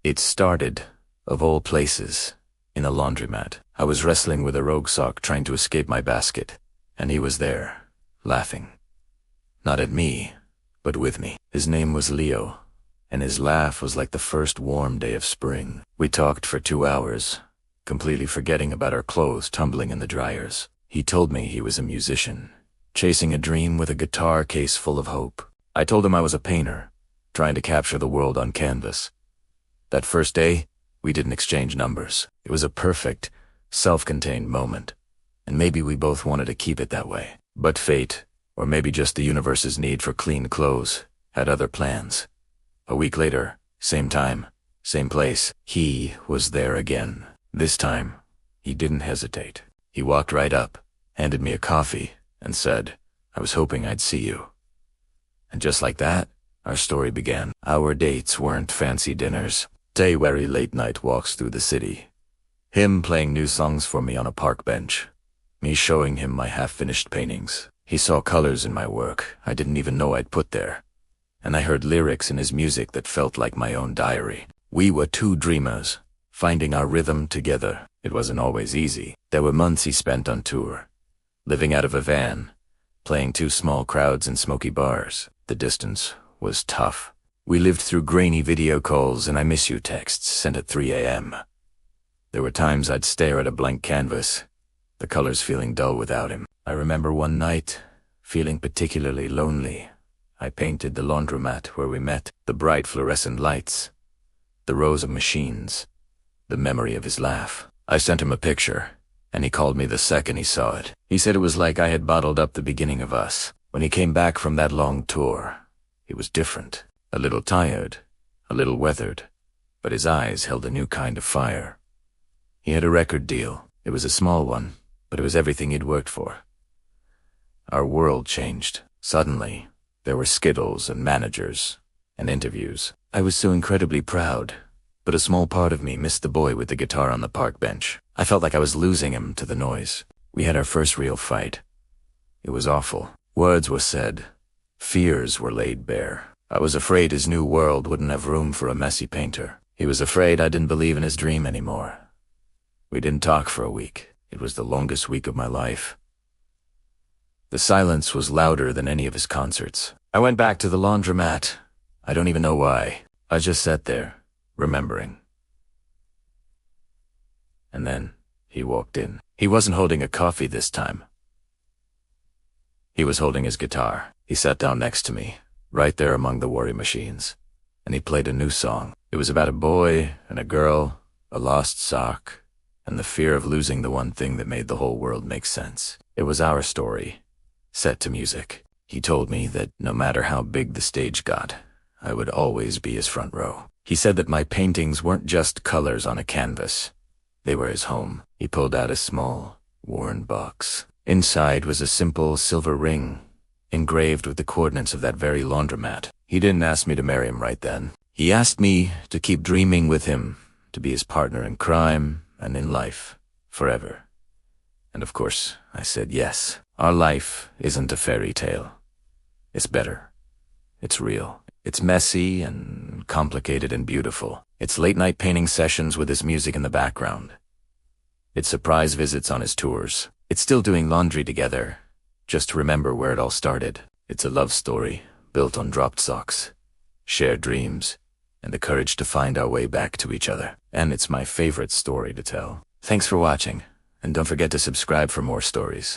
It started, of all places, in a laundromat. I was wrestling with a rogue sock trying to escape my basket, and he was there, laughing. Not at me, but with me. His name was Leo, and his laugh was like the first warm day of spring. We talked for 2 hours, completely forgetting about our clothes tumbling in the dryers. He told me he was a musician, chasing a dream with a guitar case full of hope. I told him I was a painter, trying to capture the world on canvas. That first day, we didn't exchange numbers. It was a perfect, self-contained moment, and maybe we both wanted to keep it that way. But fate, or maybe just the universe's need for clean clothes, had other plans. A week later, same time, same place, he was there again. This time, he didn't hesitate. He walked right up, handed me a coffee, and said, "I was hoping I'd see you." And just like that, our story began. Our dates weren't fancy dinners. They were late-night walks through the city. Him playing new songs for me on a park bench. Me showing him my half-finished paintings. He saw colors in my work I didn't even know I'd put there. And I heard lyrics in his music that felt like my own diary. We were two dreamers, finding our rhythm together. It wasn't always easy. There were months he spent on tour, living out of a van, playing to small crowds in smoky bars. The distance was tough. We lived through grainy video calls and "I miss you" texts sent at 3 a.m. There were times I'd stare at a blank canvas, the colors feeling dull without him. I remember one night, feeling particularly lonely. I painted the laundromat where we met, the bright fluorescent lights, the rows of machines, the memory of his laugh. I sent him a picture, and he called me the second he saw it. He said it was like I had bottled up the beginning of us. When he came back from that long tour, he was different. A little tired, a little weathered, but his eyes held a new kind of fire. He had a record deal. It was a small one, but it was everything he'd worked for. Our world changed. Suddenly, there were skittles and managers and interviews. I was so incredibly proud, but a small part of me missed the boy with the guitar on the park bench. I felt like I was losing him to the noise. We had our first real fight. It was awful. Words were said. Fears were laid bare. I was afraid his new world wouldn't have room for a messy painter. He was afraid I didn't believe in his dream anymore. We didn't talk for a week. It was the longest week of my life. The silence was louder than any of his concerts. I went back to the laundromat. I don't even know why. I just sat there, remembering. And then he walked in. He wasn't holding a coffee this time. He was holding his guitar. He sat down next to me, right there among the worry machines, and he played a new song. It was about a boy and a girl, a lost sock, and the fear of losing the one thing that made the whole world make sense. It was our story, set to music. He told me that no matter how big the stage got, I would always be his front row. He said that my paintings weren't just colors on a canvas. They were his home. He pulled out a small, worn box. Inside was a simple silver ring, engraved with the coordinates of that very laundromat. He didn't ask me to marry him right then. He asked me to keep dreaming with him, to be his partner in crime and in life, forever. And of course, I said yes. Our life isn't a fairy tale. It's better. It's real. It's messy and complicated and beautiful. It's late-night painting sessions with his music in the background. It's surprise visits on his tours. It's still doing laundry together, just to remember where it all started. It's a love story built on dropped socks, shared dreams, and the courage to find our way back to each other. And it's my favorite story to tell. Thanks for watching, and don't forget to subscribe for more stories.